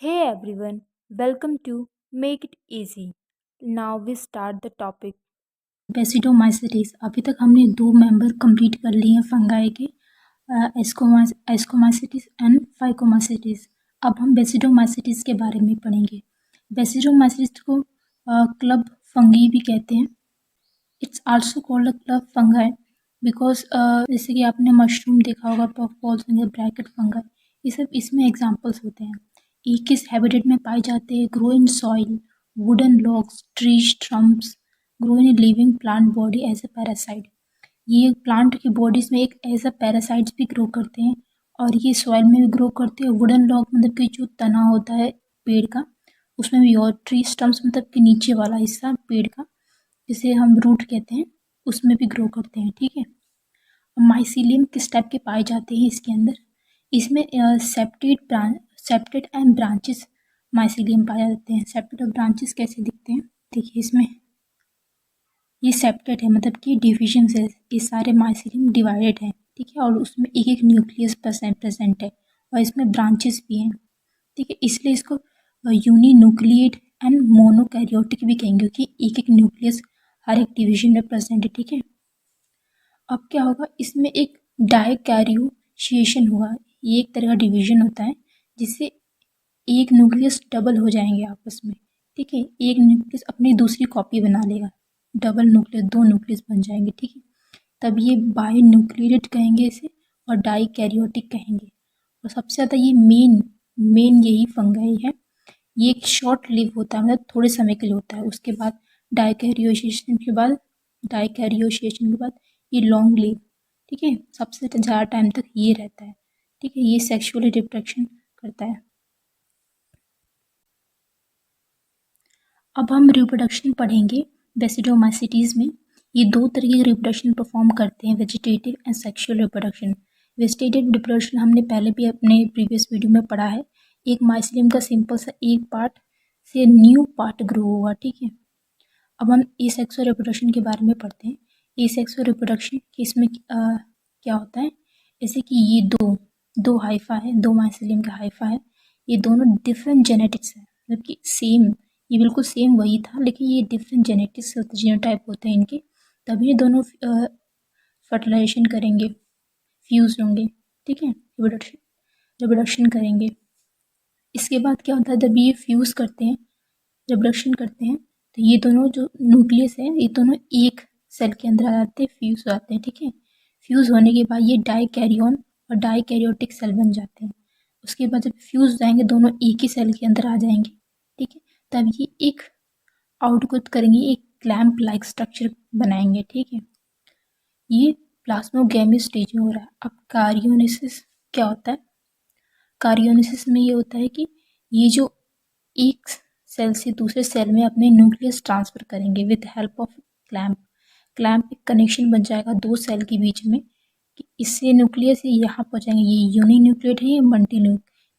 Hey everyone, welcome to Make It Easy. Now we start the topic. Basidiomycetes. अभी तक हमने दो member complete कर लिए हैं फंगाई के, एस्कोमाइसिटीज एंड फाइकोमाइसिटीज। अब हम बेसिडोमाइसिटीज के बारे में पढ़ेंगे। बेसिडोमाइसिटीज को क्लब फंगी भी कहते हैं। It's also called a club fungi because जैसे कि आपने मशरूम देखा होगा, पफबॉल्स होंगे, ब्रैकेट फंगाई, ये सब इसमें एग्जाम्पल्स होते हैं। ये किस हैबिटेट में पाए जाते हैं? Grow in soil, wooden logs, trees, trumps, grow in living plant body as a parasite. ये प्लांट की बॉडीज में एक एज अ पैरासाइट्स भी ग्रो करते हैं और ये सॉइल में भी ग्रो करते हैं। वुडन लॉग मतलब कि जो तना होता है पेड़ का, उसमें भी, और ट्री स्टम्प्स मतलब कि नीचे वाला हिस्सा पेड़ का, जिसे हम रूट कहते हैं, उसमें भी ग्रो करते हैं। ठीक है। माइसीलियम किस टाइप के पाए जाते हैं इसके अंदर? इसमें सेप्टेड एंड ब्रांचेस माइसीलियम पाए जाते हैं। सेप्टेड और ब्रांचेस कैसे दिखते हैं? देखिए, इसमें ये सेप्टेड है, मतलब कि डिवीजन है। ये सारे माइसीलियम डिवाइडेड है, ठीक है, और उसमें एक एक न्यूक्लियस प्रेजेंट है और इसमें ब्रांचेस भी हैं। ठीक है, इसलिए इसको यूनिन्यूक्लिएट एंड मोनोकैरियोटिक भी कहेंगे, क्योंकि एक एक न्यूक्लियस हर एक डिवीजन में प्रेजेंट है। ठीक है। अब क्या होगा, इसमें एक डाइकैरियोशिएशन होगा। ये एक तरह का डिवीजन होता है जिससे एक न्यूक्लियस डबल हो जाएंगे आपस में। ठीक है, एक न्यूक्लियस अपनी दूसरी कॉपी बना लेगा, डबल न्यूक्लियस, दो न्यूक्लियस बन जाएंगे। ठीक है, तब ये बाई न्यूक्लिएटेड कहेंगे इसे, और डाइकैरियोटिक कहेंगे। और सबसे ज़्यादा ये मेन मेन यही फंगाई है। ये एक शॉर्ट लिव होता है, मतलब थोड़े समय के लिए होता है। उसके बाद डाइकैरियोशिएशन के बाद ये लॉन्ग लिव। ठीक है, सबसे ज़्यादा टाइम तक ये रहता है। ठीक है, ये सेक्सुअली रिप्रोडक्शन करता है। अब हम रिप्रोडक्शन पढ़ेंगे बेसिडोमाइसिटीज़ में। ये दो तरीके की रिप्रोडक्शन परफॉर्म करते हैं, vegetative and sexual reproduction. Vegetative reproduction हमने पहले भी अपने प्रीवियस वीडियो में पढ़ा है। एक माइसिलियम का सिंपल सा एक पार्ट से न्यू पार्ट ग्रो होगा। ठीक है। अब हम एसेक्सुअल रिप्रोडक्शन के बारे में पढ़ते हैं। एसेक्सुअल रिप्रोडक्शन कि इसमें क्या होता है, जैसे कि ये दो दो हाइफा है, दो माइसिलियम का हाइफा है। ये दोनों डिफरेंट जेनेटिक्स है, मतलब कि सेम, ये बिल्कुल सेम वही था, लेकिन ये डिफरेंट जेनेटिक्स होते, जीनोटाइप होते हैं इनके, तभी ये दोनों फर्टिलाइजेशन करेंगे, फ्यूज होंगे। ठीक है, रिप्रोडक्शन रिप्रोडक्शन करेंगे। इसके बाद क्या होता है, जब ये फ्यूज़ करते हैं, रिप्रोडक्शन करते हैं, तो ये दोनों जो न्यूक्लियस है, ये दोनों एक सेल के अंदर आ जाते हैं, फ्यूज़ हो जाते हैं। ठीक है, फ्यूज़ होने के बाद ये डाइकैरियन और डाइकैरियोटिक सेल बन जाते हैं। उसके बाद जब फ्यूज़ हो जाएंगे, दोनों एक ही सेल के अंदर आ जाएंगे। ठीक है, तब ये एक आउटपुट करेंगे, एक क्लैंप लाइक स्ट्रक्चर बनाएंगे। ठीक है, ये प्लाज्मोगेमी स्टेज में हो रहा है। अब कार्योनिसिस क्या होता है? कार्योनिसिस में ये होता है कि ये जो एक सेल से दूसरे सेल में अपने न्यूक्लियस ट्रांसफर करेंगे with help of clamp. Clamp एक कनेक्शन बन जाएगा दो सेल के बीच में, कि इससे न्यूक्लियस ये यहाँ पहुँचाएंगे। ये यूनी न्यूक्लिएट है, ये मल्टी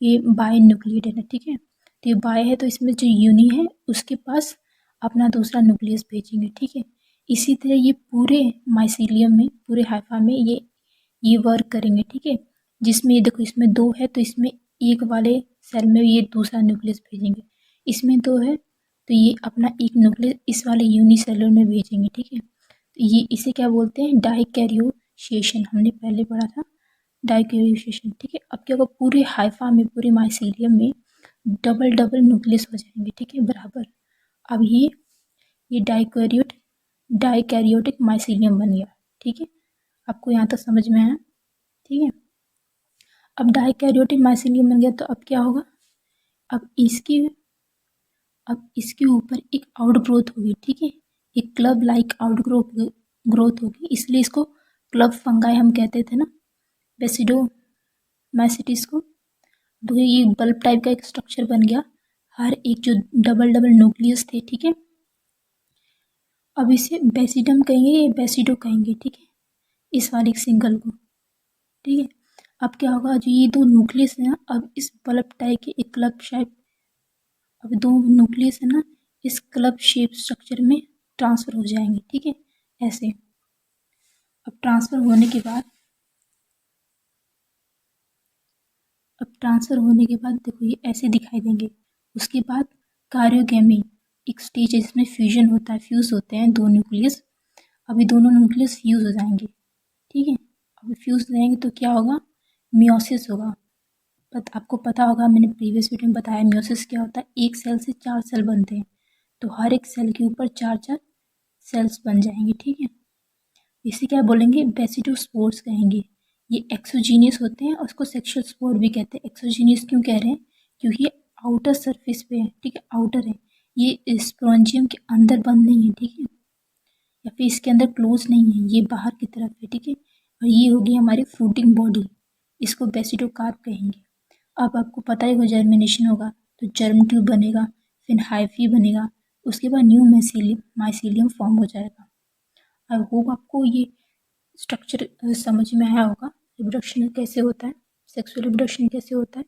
ये बाई न्यूक्लिएट है ना। ठीक है, तो ये बाय है, तो इसमें जो यूनी है उसके पास अपना दूसरा न्यूक्लियस भेजेंगे। ठीक है, इसी तरह ये पूरे माइसीलियम में, पूरे हाइफा में ये वर्क करेंगे। ठीक है, जिसमें ये देखो, इसमें दो है तो इसमें एक वाले सेल में ये दूसरा न्यूक्लियस भेजेंगे। इसमें दो है तो ये अपना एक न्यूक्लियस इस वाले यूनिसेलुलर में भेजेंगे। ठीक है, तो ये इसे क्या बोलते हैं? डाइकैरियोशिएशन। हमने पहले पढ़ा था डाइकैरियोशिएशन। ठीक है, अब क्या होगा, पूरे हाइफा में, पूरे माइसीलियम में डबल डबल न्यूक्लियस हो जाएंगे। ठीक है, बराबर। अब ये डाइकैरियोटिक माइसीलियम बन गया। ठीक है, आपको यहाँ तक समझ में आया? ठीक है, अब डाइकैरियोटिक माइसीलियम बन गया, तो अब क्या होगा, अब इसकी अब इसके ऊपर एक आउट ग्रोथ होगी। ठीक है, एक क्लब लाइक आउट ग्रोथ होगी, इसलिए इसको क्लब फंगाई हम कहते थे ना, बेसिडोमाइसिटीज को। तो ये बल्ब टाइप का एक स्ट्रक्चर बन गया, हर एक जो डबल डबल न्यूक्लियस थे। ठीक है, अब इसे बेसिडम कहेंगे या बेसिडो कहेंगे। ठीक है, इस वाले सिंगल को। ठीक है, अब क्या होगा, जो ये दो न्यूक्लियस है ना, अब इस बल्ब टाइप के एक क्लब शेप, अब दो न्यूक्लियस है ना, इस क्लब शेप स्ट्रक्चर में ट्रांसफर हो जाएंगे। ठीक है, ऐसे। अब ट्रांसफर होने के बाद अब ट्रांसफ़र होने के बाद देखो ये ऐसे दिखाई देंगे। उसके बाद कारियोगेमी एक स्टेज है जिसमें फ्यूजन होता है, फ्यूज़ होते हैं दो न्यूक्लियस। अब ये दोनों न्यूक्लियस फ्यूज़ हो जाएंगे, ठीक है। अब फ्यूज़ हो जाएंगे तो क्या होगा, मियोसिस होगा। बट आपको पता होगा, मैंने प्रीवियस वीडियो में बताया मियोसिस क्या होता है। एक सेल से 4 सेल बनते हैं, तो हर एक सेल के ऊपर 4-4 सेल्स बन जाएंगे, ठीक है। इसे क्या बोलेंगे, बेसिडोस्पोर्स कहेंगे। ये एक्सोजीनियस होते हैं और उसको सेक्सुअल स्पोर भी कहते हैं। एक्सोजीनियस क्यों कह रहे हैं, क्योंकि ये आउटर सरफेस पे है, ठीक है, आउटर है। ये स्पोरेंजियम के अंदर बंद नहीं है, ठीक है, या फिर इसके अंदर क्लोज नहीं है, ये बाहर की तरफ है, ठीक है। और ये होगी हमारी फ्रूटिंग बॉडी, इसको बेसिडोकार्प कहेंगे। अब आपको पता है वो जर्मिनेशन होगा तो जर्म ट्यूब बनेगा, फिर हाइफी बनेगा, उसके बाद न्यू माइसीलियम फॉर्म हो जाएगा। आई होप आपको ये स्ट्रक्चर समझ में आया होगा, रिप्रोडक्शन कैसे होता है, सेक्सुअल रिप्रोडक्शन कैसे होता है।